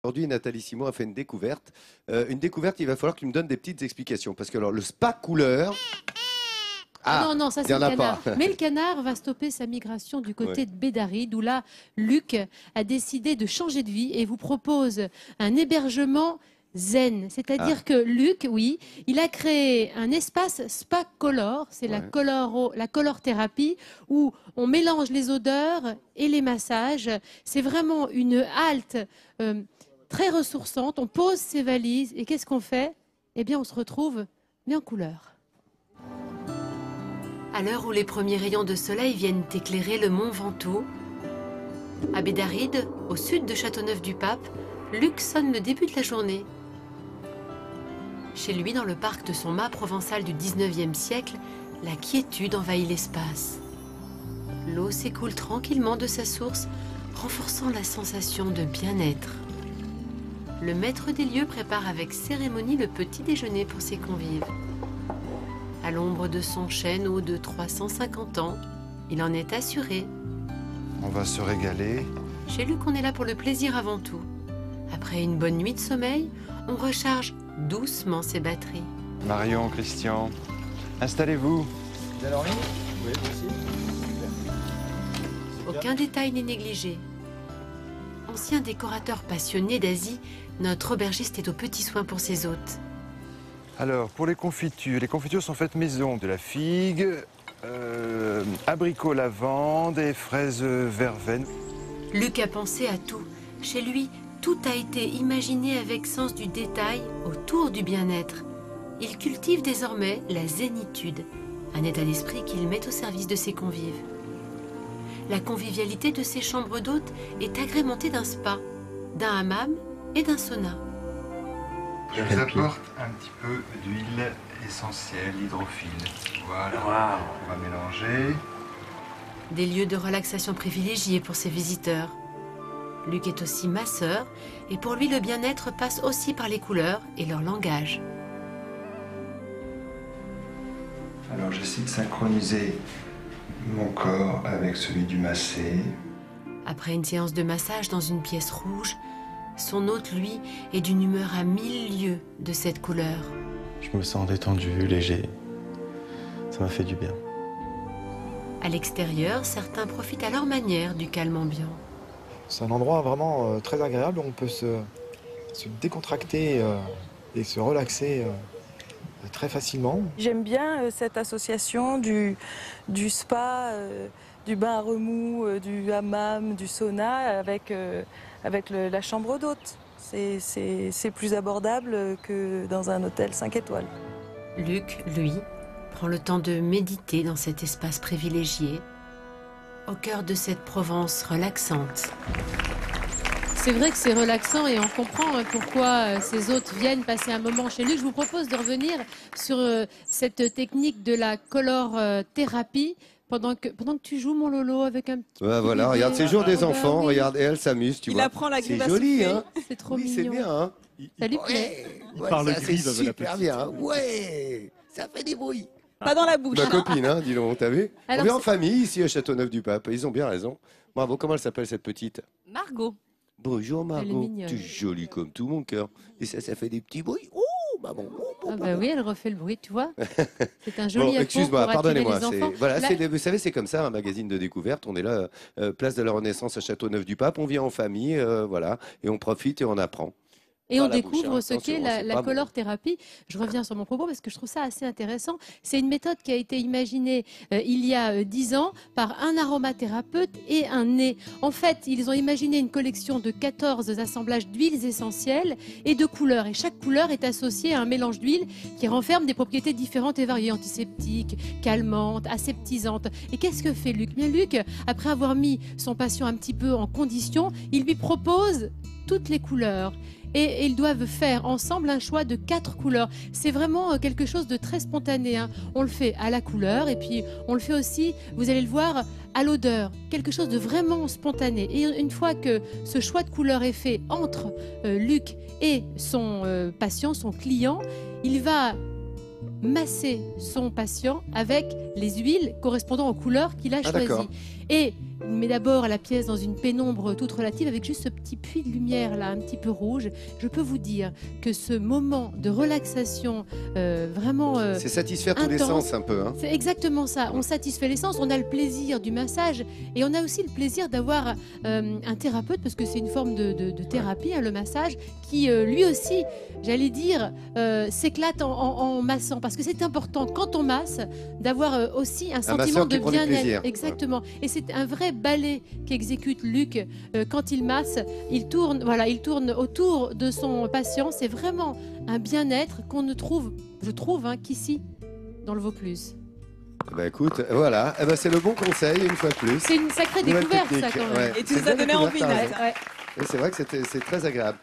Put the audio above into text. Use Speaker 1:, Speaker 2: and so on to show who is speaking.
Speaker 1: Aujourd'hui, Nathalie Simon a fait une découverte. Il va falloir que tu me donnes des petites explications. Parce que alors, le spa couleur...
Speaker 2: Non, non, ça
Speaker 1: il y
Speaker 2: c'est
Speaker 1: en
Speaker 2: le
Speaker 1: a
Speaker 2: canard.
Speaker 1: pas.
Speaker 2: Mais le canard va stopper sa migration du côté de Bédaride, où là, Luc a décidé de changer de vie et vous propose un hébergement zen. C'est-à-dire que Luc, oui, il a créé un espace spa color, c'est la color thérapie, où on mélange les odeurs et les massages. C'est vraiment une halte très ressourçante. On pose ses valises et qu'est-ce qu'on fait? Eh bien, on se retrouve mais en couleur. À l'heure où les premiers rayons de soleil viennent éclairer le mont Ventoux, à Bédaride, au sud de Châteauneuf-du-Pape, Luc sonne le début de la journée. Chez lui, dans le parc de son mât provençal du 19e siècle, la quiétude envahit l'espace. L'eau s'écoule tranquillement de sa source, renforçant la sensation de bien-être. Le maître des lieux prépare avec cérémonie le petit déjeuner pour ses convives. À l'ombre de son chêne haut de 350 ans, il en est assuré.
Speaker 3: On va se régaler.
Speaker 2: Chez Luc, on est là pour le plaisir avant tout. Après une bonne nuit de sommeil, on recharge doucement ses batteries.
Speaker 3: Marion, Christian, installez-vous.
Speaker 4: Vous allez en ligne? Oui, possible.
Speaker 2: Aucun détail n'est négligé. Ancien décorateur passionné d'Asie, notre aubergiste est aux petits soins pour ses hôtes.
Speaker 3: Alors, pour les confitures sont faites maison. De la figue, abricot lavande et fraises verveine.
Speaker 2: Luc a pensé à tout. Chez lui, tout a été imaginé avec sens du détail autour du bien-être. Il cultive désormais la zénitude, un état d'esprit qu'il met au service de ses convives. La convivialité de ses chambres d'hôtes est agrémentée d'un spa, d'un hammam et d'un sauna.
Speaker 3: Je vous apporte un petit peu d'huile essentielle, hydrophile. Voilà, on va mélanger.
Speaker 2: Des lieux de relaxation privilégiés pour ses visiteurs. Luc est aussi masseur et pour lui le bien-être passe aussi par les couleurs et leur langage.
Speaker 3: Alors j'essaie de synchroniser mon corps avec celui du massé.
Speaker 2: Après une séance de massage dans une pièce rouge, son hôte, lui, est d'une humeur à 1000 lieues de cette couleur.
Speaker 5: Je me sens détendu, léger. Ça m'a fait du bien.
Speaker 2: À l'extérieur, certains profitent à leur manière du calme ambiant.
Speaker 4: C'est un endroit vraiment très agréable où on peut se décontracter et se relaxer très facilement.
Speaker 6: J'aime bien cette association du spa, du bain à remous, du hammam, du sauna avec la chambre d'hôte. C'est plus abordable que dans un hôtel 5 étoiles.
Speaker 2: Luc, lui, prend le temps de méditer dans cet espace privilégié, au cœur de cette Provence relaxante. C'est vrai que c'est relaxant et on comprend pourquoi ces hôtes viennent passer un moment chez Luc. Je vous propose de revenir sur cette technique de la color thérapie. Pendant que tu joues, mon Lolo, avec un petit...
Speaker 1: Ouais, voilà, regarde, c'est le jour des enfants, regarde, et elle s'amuse, tu vois.
Speaker 6: Il apprend la grive à
Speaker 1: C'est joli,
Speaker 6: souffler.
Speaker 1: hein.
Speaker 2: C'est trop
Speaker 1: Oui, c'est
Speaker 2: mignon.
Speaker 1: bien, hein.
Speaker 2: Ça lui plaît.
Speaker 1: Ouais,
Speaker 7: parle
Speaker 1: ça,
Speaker 7: gris,
Speaker 1: c'est
Speaker 7: la
Speaker 1: super
Speaker 7: petite.
Speaker 1: bien, hein. Ouais, ça fait des bruits.
Speaker 6: Pas dans la bouche.
Speaker 1: Ma copine, hein, dis donc, t'as vu?
Speaker 2: Alors,
Speaker 1: On vient en
Speaker 2: c'est-
Speaker 1: famille, ici, à Châteauneuf-du-Pape, ils ont bien raison. Bravo, comment elle s'appelle, cette petite?
Speaker 6: Margot.
Speaker 1: Bonjour,
Speaker 2: Elle est
Speaker 1: Margot.
Speaker 2: mignonne.
Speaker 1: Tu es jolie comme tout mon cœur. Et ça fait des petits bruits. Oh, maman.
Speaker 2: Ah bah oui, elle refait le bruit, tu vois. C'est un joli
Speaker 1: Bon,
Speaker 2: atout
Speaker 1: excuse-moi,
Speaker 2: pour attirer
Speaker 1: pardonnez-moi.
Speaker 2: les enfants.
Speaker 1: Voilà,
Speaker 2: Là-
Speaker 1: vous savez, c'est comme ça, un magazine de découverte. On est là, place de la Renaissance à Châteauneuf-du-Pape. On vient en famille, voilà, et on profite et on apprend.
Speaker 2: Et on
Speaker 1: Dans la bouche,
Speaker 2: découvre
Speaker 1: hein,
Speaker 2: ce
Speaker 1: attention,
Speaker 2: qu'est
Speaker 1: c'est
Speaker 2: la
Speaker 1: pas bon.
Speaker 2: color thérapie. Je reviens sur mon propos parce que je trouve ça assez intéressant. C'est une méthode qui a été imaginée il y a 10 ans par un aromathérapeute et un nez. En fait, ils ont imaginé une collection de 14 assemblages d'huiles essentielles et de couleurs. Et chaque couleur est associée à un mélange d'huiles qui renferme des propriétés différentes et variées, antiseptiques, calmantes, aseptisantes. Et qu'est-ce que fait Luc? Bien, Luc, après avoir mis son patient un petit peu en condition, il lui propose toutes les couleurs. Et ils doivent faire ensemble un choix de 4 couleurs. C'est vraiment quelque chose de très spontané, hein. On le fait à la couleur et puis on le fait aussi, vous allez le voir, à l'odeur. Quelque chose de vraiment spontané. Et une fois que ce choix de couleur est fait entre Luc et son patient, son client, il va masser son patient avec les huiles correspondant aux couleurs qu'il a choisies.
Speaker 1: d'accord.
Speaker 2: Et Il met d'abord la pièce dans une pénombre toute relative avec juste ce petit puits de lumière là, un petit peu rouge. Je peux vous dire que ce moment de relaxation vraiment
Speaker 1: C'est satisfaire tous les
Speaker 2: intense.
Speaker 1: sens un peu. Hein.
Speaker 2: C'est exactement ça. On satisfait les sens, on a le plaisir du massage et on a aussi le plaisir d'avoir un thérapeute parce que c'est une forme de thérapie, hein, le massage, qui lui aussi, j'allais dire, s'éclate en massant parce que c'est important quand on masse d'avoir aussi un sentiment
Speaker 1: masseur
Speaker 2: de
Speaker 1: qui prend du
Speaker 2: bien-être.
Speaker 1: plaisir.
Speaker 2: Exactement. Et c'est un vrai ballet qu'exécute Luc quand il masse. Il tourne autour de son patient. C'est vraiment un bien-être qu'on ne trouve, je trouve, hein, qu'ici, dans le Vaucluse.
Speaker 1: Bah écoute, voilà, eh ben, c'est le bon conseil une fois de plus.
Speaker 2: C'est une sacrée
Speaker 1: Nouvelle
Speaker 2: découverte, ça,
Speaker 1: technique,
Speaker 2: quand même.
Speaker 1: ouais.
Speaker 6: Et tu
Speaker 1: C'est
Speaker 6: nous as
Speaker 1: une belle
Speaker 6: donné envie,
Speaker 1: découverte, t'as
Speaker 6: Nat.
Speaker 1: raison.
Speaker 2: Ouais.
Speaker 1: Et c'est vrai que c'est très agréable.